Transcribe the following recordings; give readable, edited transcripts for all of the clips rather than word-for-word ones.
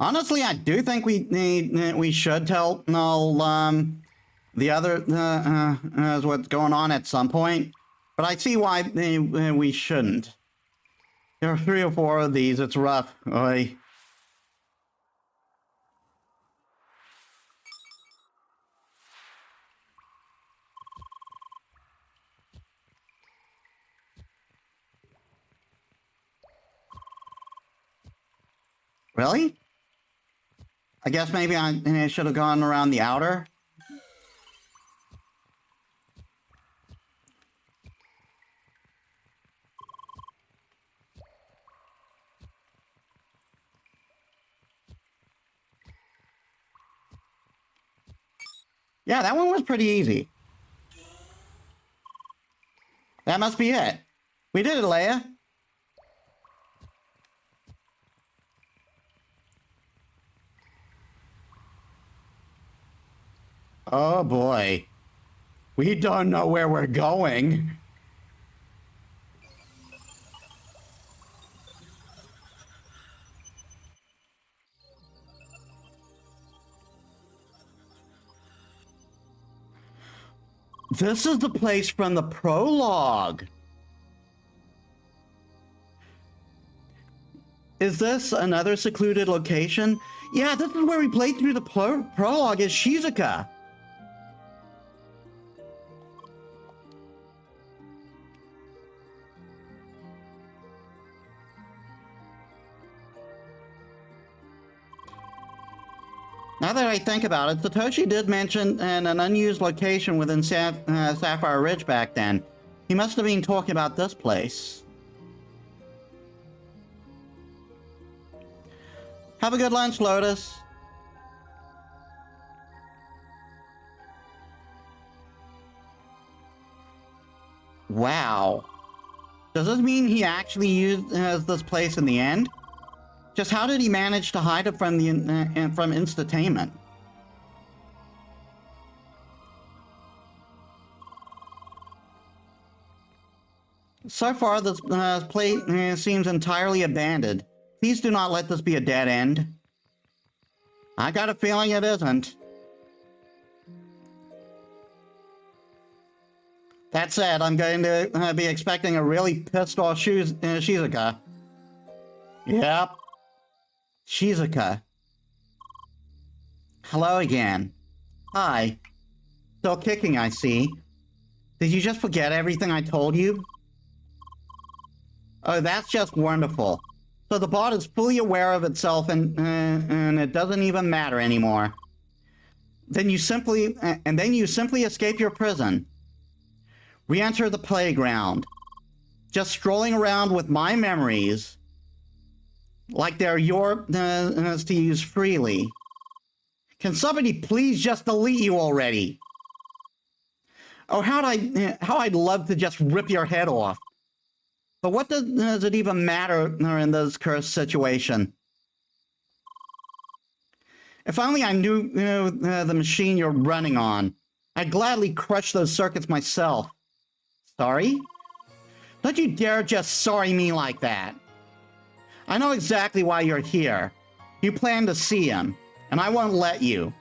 Honestly, I do think we should tell the other what's going on at some point, but I see why we shouldn't. There are 3 or 4 of these. It's rough. Oy. Really? I guess maybe I should have gone around the outer. Yeah, that one was pretty easy. That must be it. We did it, Lea. Oh boy. We don't know where we're going. This is the place from the prologue. Is this another secluded location? Yeah, this is where we played through the prologue as Shizuka. Now that I think about it, Satoshi did mention an unused location within Sapphire Ridge back then. He must have been talking about this place. Have a good lunch, Lotus. Wow. Does this mean he actually used this place in the end? Just how did he manage to hide it from the from Instatainment? So far, this place seems entirely abandoned. Please do not let this be a dead end. I got a feeling it isn't. That said, I'm going to be expecting a really pissed off Shizuka. Yep. Shizuka. Hello again. Hi. Still kicking, I see. Did you just forget everything I told you? Oh, that's just wonderful. So the bot is fully aware of itself and it doesn't even matter anymore. Then you simply escape your prison. Re-enter the playground. Just strolling around with my memories. Like they're yours to use freely. Can somebody please just delete you already? Oh, how I'd love to just rip your head off. But what does it even matter in this cursed situation? If only I knew the machine you're running on. I'd gladly crush those circuits myself. Sorry? Don't you dare just sorry me like that. I know exactly why you're here. You plan to see him, and I won't let you.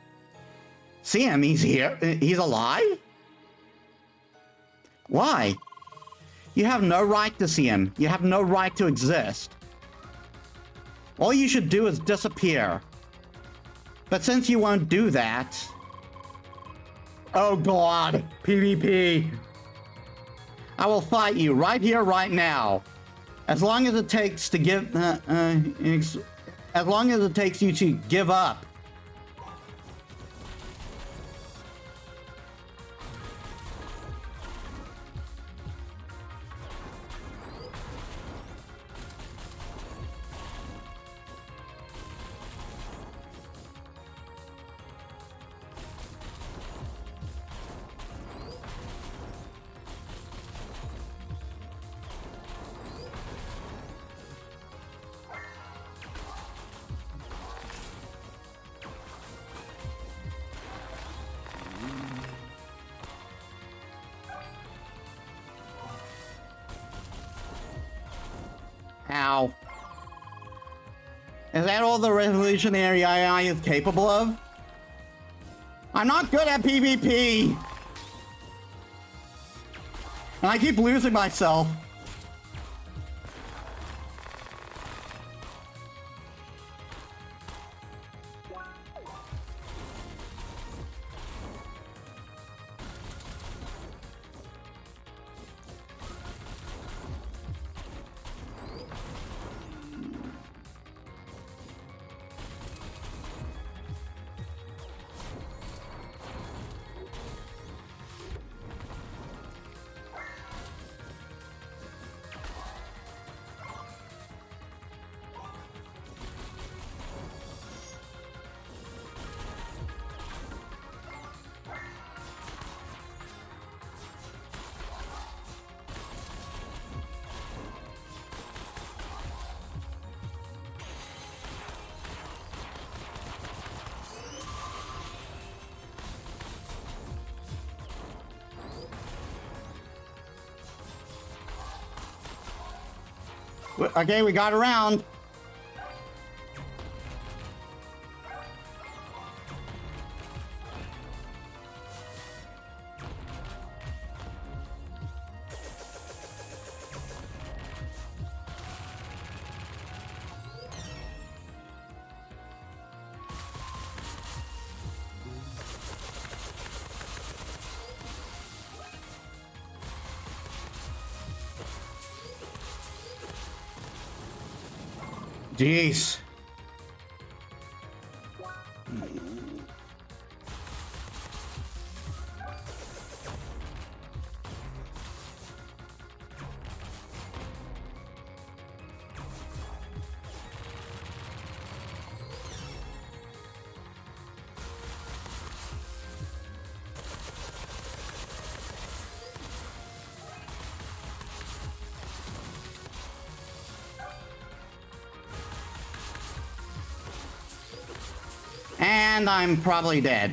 See him? He's here? He's alive? Why? You have no right to see him. You have no right to exist. All you should do is disappear. But since you won't do that... Oh god, PvP. I will fight you right here, right now. As long as it takes to give... as long as it takes you to give up. Ow. Is that all the revolutionary AI is capable of? I'm not good at PvP! And I keep losing myself. Okay, we got around. Jeez. And I'm probably dead.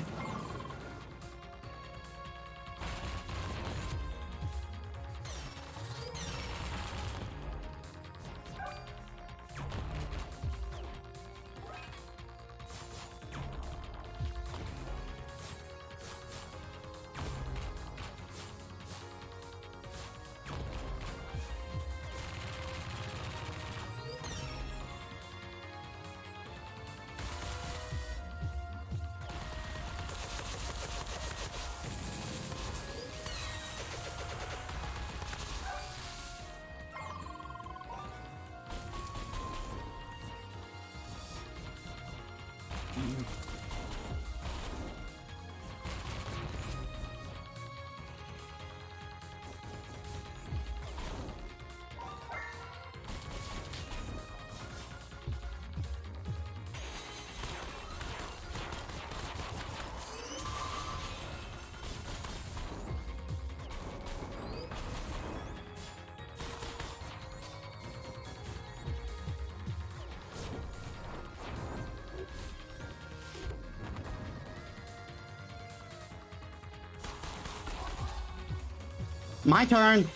My turn.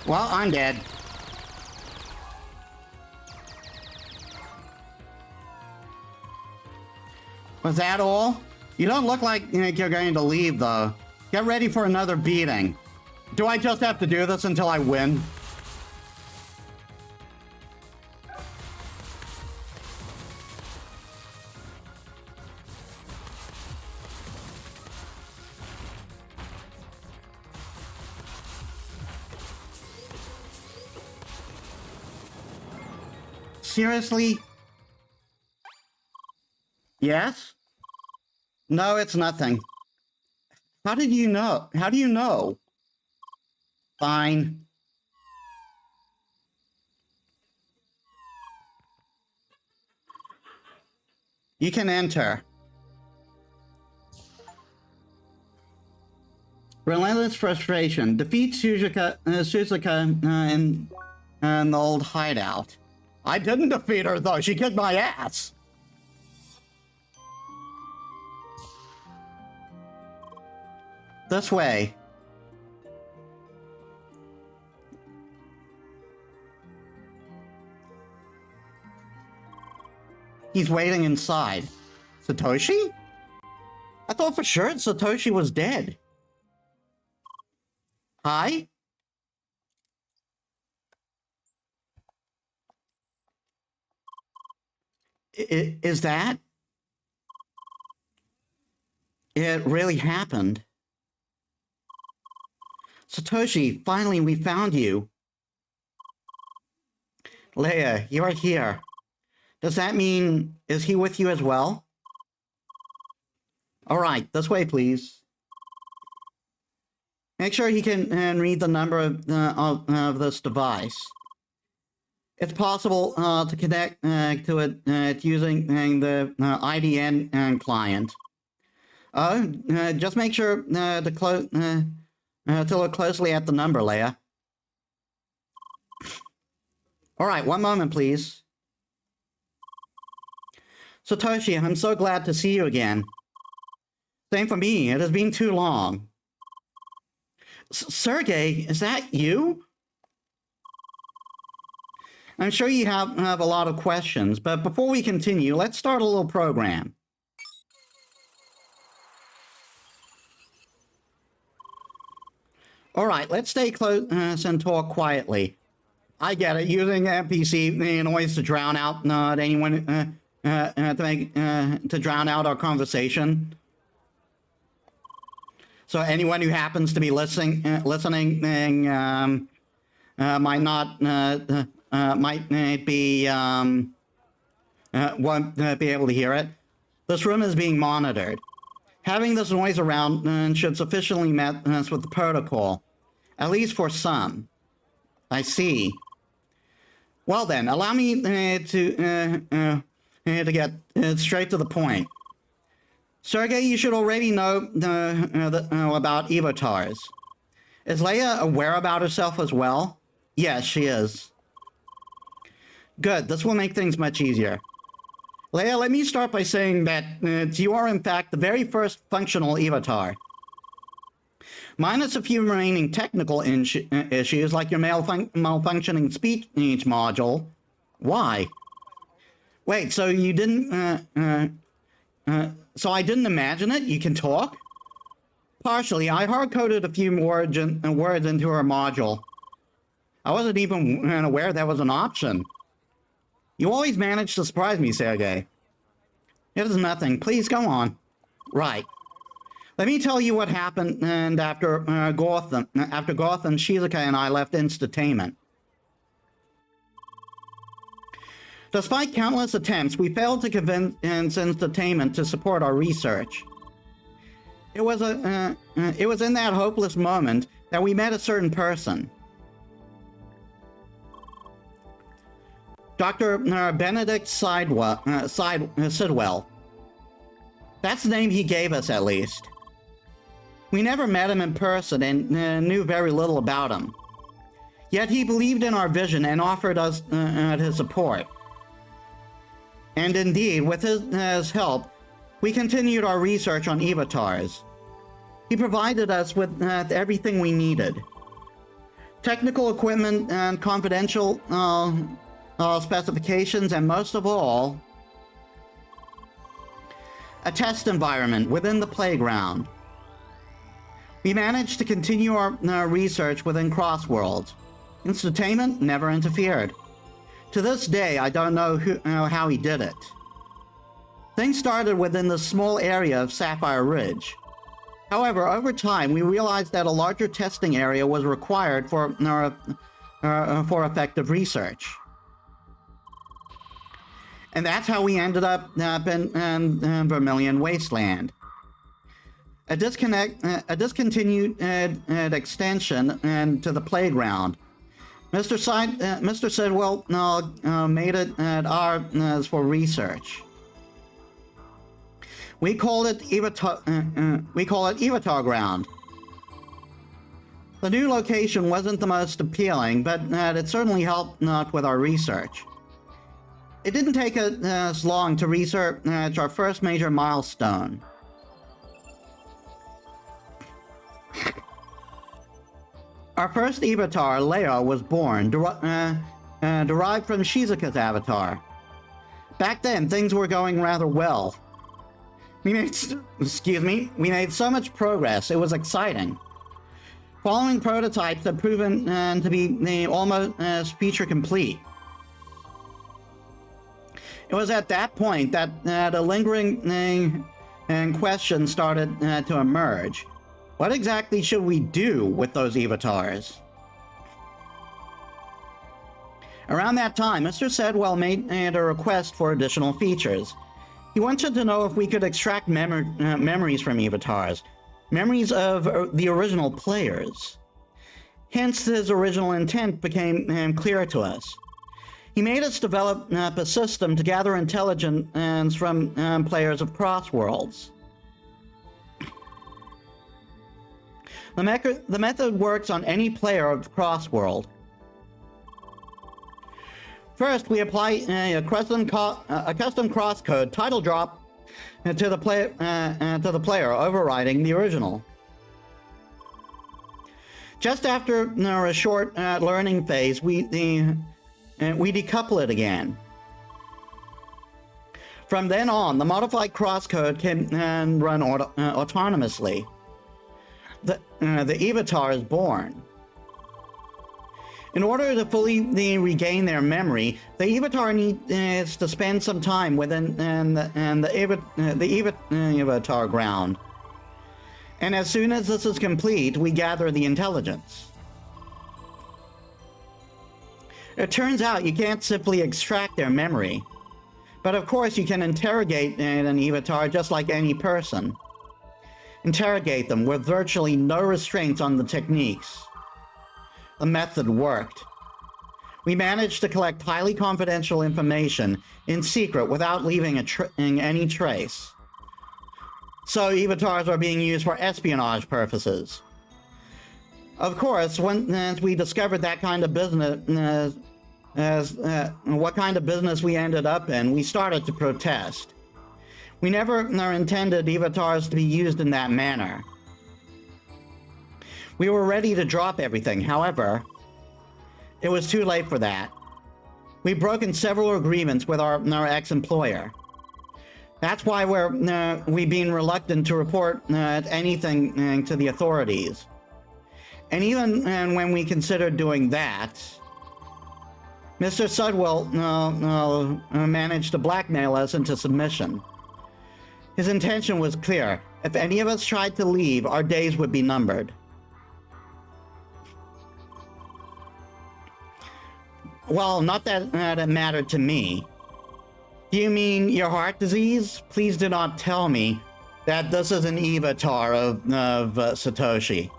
Well, I'm dead. Was that all? You don't look like you're going to leave, though. Get ready for another beating. Do I just have to do this until I win? Seriously? Yes? No, it's nothing. How did you know? How do you know? Fine. You can enter. Relentless frustration. Defeat Shizuka in the old hideout. I didn't defeat her, though. She kicked my ass. This way. He's waiting inside. Satoshi? I thought for sure Satoshi was dead. Hi? Is that? It really happened. Satoshi, finally we found you. Lea, you are here. Does that mean, is he with you as well? All right, this way, please. Make sure he can read the number of this device. It's possible to connect to it using the IDN client. Just make sure to look closely at the number, Lea. All right, one moment, please. Satoshi, I'm so glad to see you again. Same for me. It has been too long. Sergey, is that you? I'm sure you have a lot of questions, but before we continue, let's start a little program. All right, let's stay close and talk quietly. I get it, using NPC noise to drown out anyone to drown out our conversation. So anyone who happens to be listening might not won't be able to hear it. This room is being monitored. Having this noise around should sufficiently mess with the protocol, at least for some. I see. Well then, allow me to get straight to the point. Sergey, you should already know about avatars. Is Lea aware about herself as well? Yes, she is. Good, this will make things much easier. Lea, let me start by saying that you are in fact the very first functional avatar. Minus a few remaining technical issues like your malfunctioning speech module. Why? Wait, so you didn't, so I didn't imagine it? You can talk? Partially, I hard-coded a few words into her module. I wasn't even aware that was an option. You always manage to surprise me, Sergey. It is nothing. Please go on. Right. Let me tell you what happened after Gotham, Shizuka and I left Instatainment. Despite countless attempts, we failed to convince Instatainment to support our research. It was in that hopeless moment that we met a certain person. Dr. Benedict Sidwell. That's the name he gave us, at least. We never met him in person and knew very little about him. Yet he believed in our vision and offered us his support. And indeed, with his help, we continued our research on avatars. He provided us with everything we needed. Technical equipment and confidential specifications, and most of all, a test environment within the playground. We managed to continue our research within Crossworlds. Instatainment never interfered. To this day, I don't know how he did it. Things started within the small area of Sapphire Ridge. However, over time, we realized that a larger testing area was required for effective research. And that's how we ended up in Vermilion Wasteland. a discontinued extension to the playground. Mr. Sidwell made it at ours for research. We call it Evatar Ground. The new location wasn't the most appealing, but it certainly helped with our research. It didn't take us long to research our first major milestone. Our first avatar, Lea, was born, derived from Shizuka's avatar. Back then, things were going rather well. We made so much progress, it was exciting. Following prototypes had proven to be almost feature complete. It was at that point that a lingering question started to emerge. What exactly should we do with those avatars? Around that time, Mr. Sidwell made a request for additional features. He wanted to know if we could extract memories from avatars, memories of the original players. Hence, his original intent became clear to us. He made us develop a system to gather intelligence from players of Crossworlds. The method works on any player of Crossworld. First, we apply a custom crosscode title drop to the player, overriding the original. Just after a short learning phase, we decouple it again. From then on, the modified crosscode can run autonomously. The avatar is born. In order to fully regain their memory, the avatar needs to spend some time within the avatar ground. And as soon as this is complete, we gather the intelligence. It turns out you can't simply extract their memory. But of course you can interrogate an avatar just like any person. Interrogate them with virtually no restraints on the techniques. The method worked. We managed to collect highly confidential information in secret without leaving any trace. So avatars are being used for espionage purposes. Of course, once we discovered that kind of business, what kind of business we ended up in, we started to protest. We never intended avatars to be used in that manner. We were ready to drop everything, however, it was too late for that. We've broken several agreements with our ex-employer. That's why we've been reluctant to report anything to the authorities. And even when we considered doing that, Mr. Sidwell managed to blackmail us into submission. His intention was clear. If any of us tried to leave, our days would be numbered. Well, not that it mattered to me. Do you mean your heart disease? Please do not tell me that this is an avatar of Satoshi.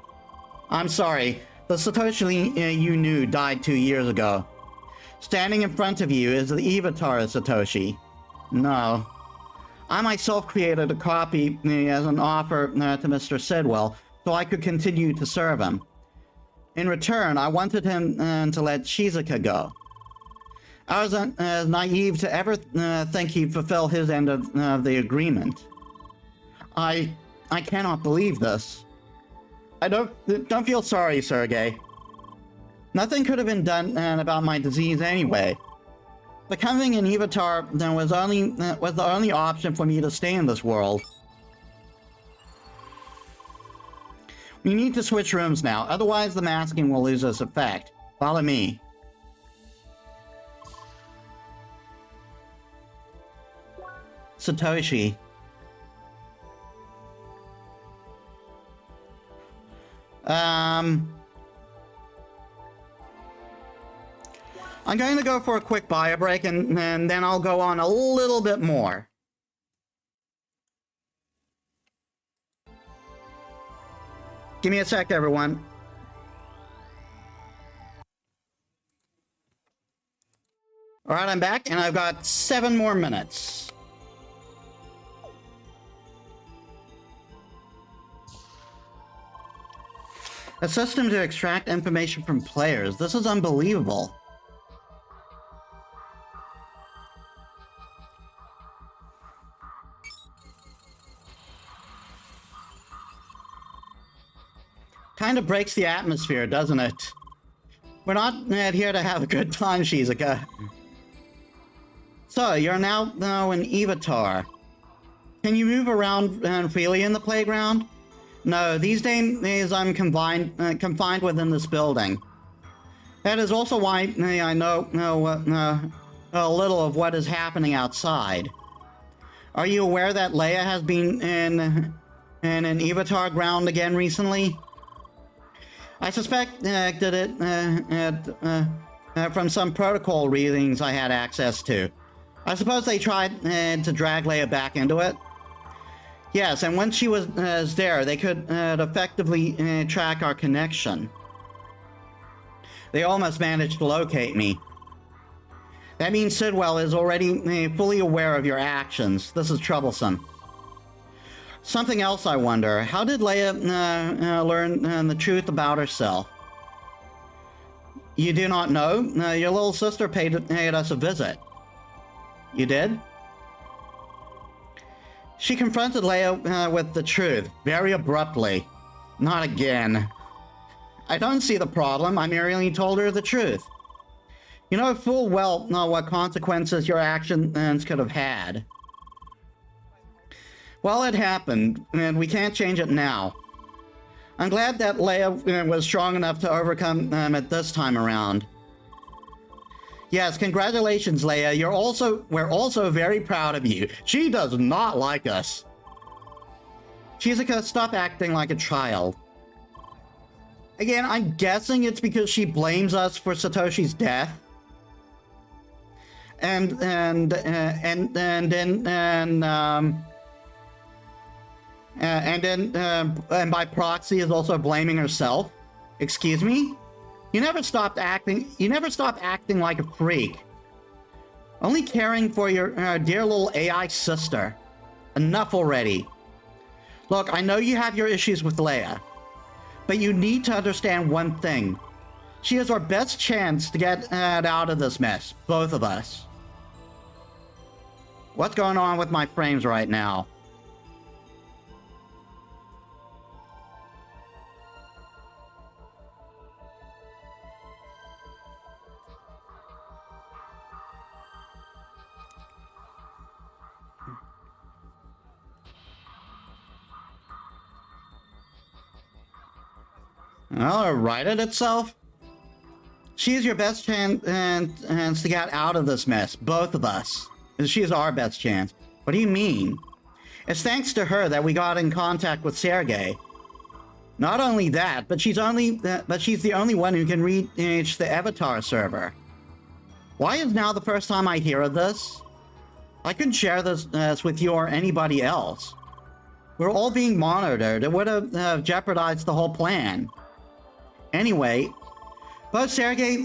I'm sorry, the Satoshi you knew died 2 years ago. Standing in front of you is the avatar of Satoshi. No. I myself created a copy as an offer to Mr. Sidwell so I could continue to serve him. In return, I wanted him to let Shizuka go. I was naive to ever think he'd fulfill his end of the agreement. I cannot believe this. I don't feel sorry, Sergei. Nothing could have been done about my disease anyway. Becoming an avatar was the only option for me to stay in this world. We need to switch rooms now, otherwise the masking will lose its effect. Follow me. Satoshi. I'm going to go for a quick bio break and then I'll go on a little bit more. Give me a sec, everyone. All right, I'm back, and I've got 7 more minutes. A system to extract information from players. This is unbelievable. Kind of breaks the atmosphere, doesn't it? We're not here to have a good time, Shizuka. So, you're now an avatar. Can you move around freely in the playground? No, these days I'm confined within this building. That is also why I know a little of what is happening outside. Are you aware that Lea has been in an avatar ground again recently? I suspect that it from some protocol readings I had access to. I suppose they tried to drag Lea back into it. Yes, and when she was there, they could effectively track our connection. They almost managed to locate me. That means Sidwell is already fully aware of your actions. This is troublesome. Something else I wonder. How did Lea learn the truth about herself? You do not know? Your little sister paid us a visit. You did? She confronted Lea with the truth, very abruptly. Not again. I don't see the problem. I merely told her the truth. You know full well what consequences your actions could have had. Well, it happened, and we can't change it now. I'm glad that Lea was strong enough to overcome it this time around. Yes, congratulations, Lea. We're also very proud of you. She does not like us. Shizuka, stop acting like a child. Again, I'm guessing it's because she blames us for Satoshi's death. And by proxy is also blaming herself. Excuse me? You never stop acting like a freak. Only caring for your dear little AI sister. Enough already. Look, I know you have your issues with Lea, but you need to understand one thing. She is our best chance to get out of this mess, both of us. What's going on with my frames right now? Well, it righted itself. She's your best chance to get out of this mess, both of us. She is our best chance. What do you mean? It's thanks to her that we got in contact with Sergei. Not only that, but she's the only one who can reach the Avatar server. Why is now the first time I hear of this? I couldn't share this with you or anybody else. We're all being monitored. It would have jeopardized the whole plan. Anyway, with both Sergei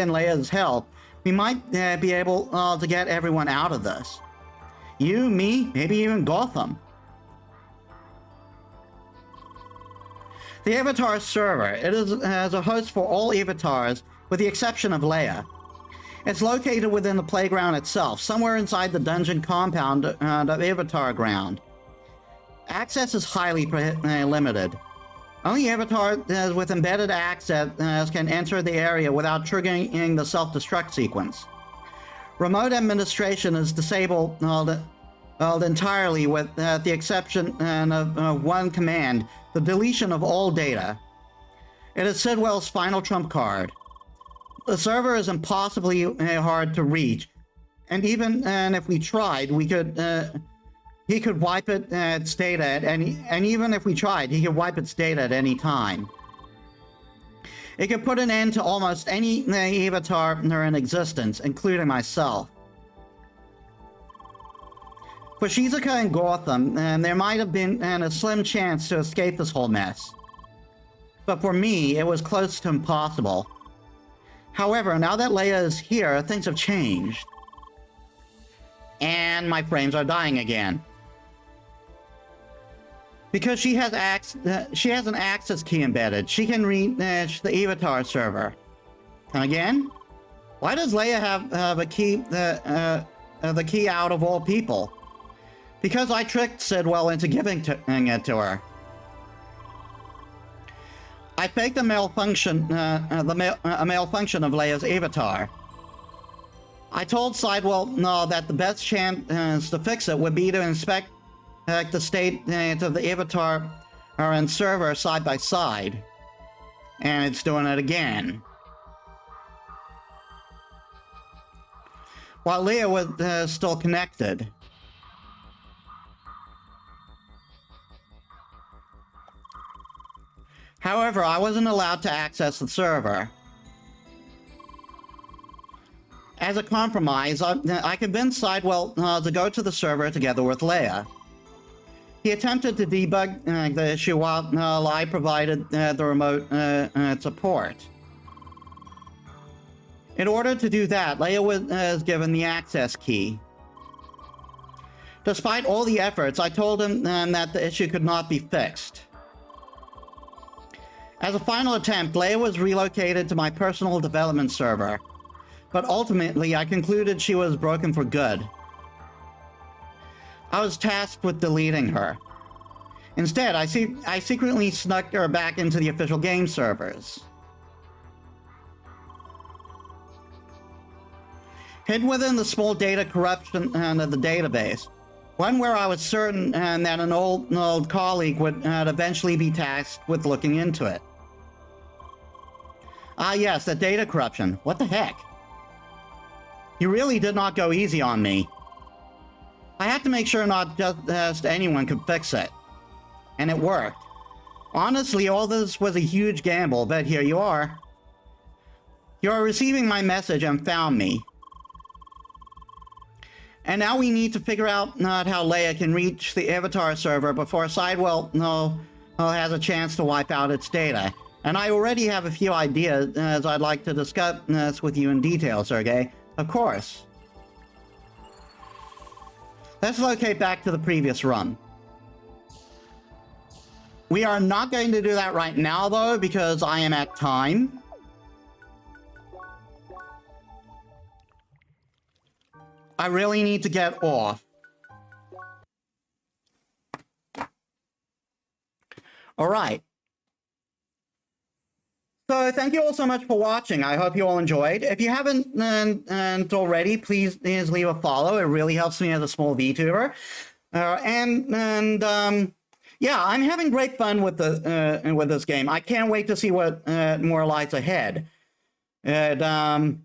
and Lea's help, we might be able to get everyone out of this. You, me, maybe even Gotham. The Avatar server. It is as a host for all avatars, with the exception of Lea. It's located within the playground itself, somewhere inside the dungeon compound of Avatar Ground. Access is highly limited. Only avatars with embedded access can enter the area without triggering the self-destruct sequence. Remote administration is disabled entirely with the exception of one command, the deletion of all data. It is Sidwell's final trump card. The server is impossibly hard to reach, and even if we tried, he could wipe its data at any, and even if we tried, he could wipe its data at any time. It could put an end to almost any avatar in existence, including myself. For Shizuka and Gotham, there might have been a slim chance to escape this whole mess. But for me, it was close to impossible. However, now that Lea is here, things have changed. And my frames are dying again. Because she has an access key embedded, she can reach the Avatar server. And again? Why does Lea have a key, the key out of all people? Because I tricked Sidwell into giving it to her. I faked a malfunction, a malfunction of Lea's avatar. I told Sidwell that the best chance to fix it would be to inspect the state of the avatar and server side by side. And it's doing it again. While Lea was still connected. However, I wasn't allowed to access the server. As a compromise, I convinced Sidwell to go to the server together with Lea. He attempted to debug the issue while I provided the remote support. In order to do that, Lea was given the access key. Despite all the efforts, I told him that the issue could not be fixed. As a final attempt, Lea was relocated to my personal development server, but ultimately I concluded she was broken for good. I was tasked with deleting her. Instead, I secretly snuck her back into the official game servers. Hidden within the small data corruption of the database, one where I was certain that an old colleague would eventually be tasked with looking into it. Ah yes, the data corruption. What the heck? You really did not go easy on me. I had to make sure not just anyone could fix it. And it worked. Honestly, all this was a huge gamble, but here you are. You are receiving my message and found me. And now we need to figure out how Lea can reach the Avatar server before Sidewell has a chance to wipe out its data. And I already have a few ideas I'd like to discuss with you in detail, Sergey. Of course. Let's locate back to the previous run. We are not going to do that right now, though, because I am at time. I really need to get off. All right. So thank you all so much for watching. I hope you all enjoyed. If you haven't already, please leave a follow. It really helps me as a small VTuber. Yeah, I'm having great fun with this game. I can't wait to see what more lies ahead. And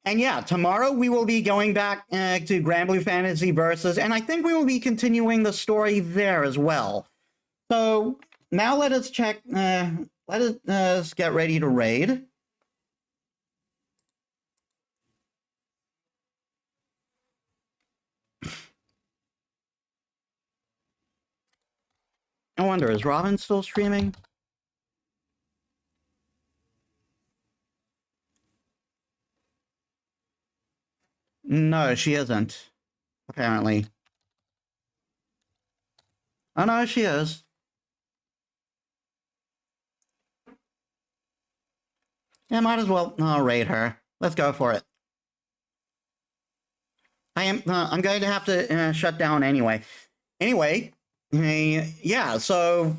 yeah, tomorrow we will be going back to Grand Blue Fantasy Versus, and I think we will be continuing the story there as well. So now let us check. Let us get ready to raid. I wonder, is Robin still streaming? No, she isn't. Apparently. Oh no, she is. Yeah, might as well raid her. Let's go for it. I'm going to have to shut down anyway. Anyway, yeah. So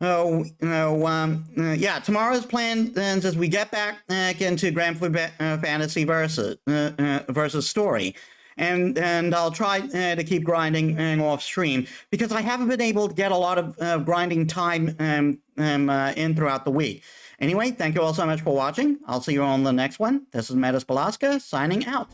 yeah. Tomorrow's plan then as we get back into Grand Blue Fantasy versus story, and I'll try to keep grinding off stream because I haven't been able to get a lot of grinding time in throughout the week. Anyway, thank you all so much for watching. I'll see you on the next one. This is Metis Balaska signing out.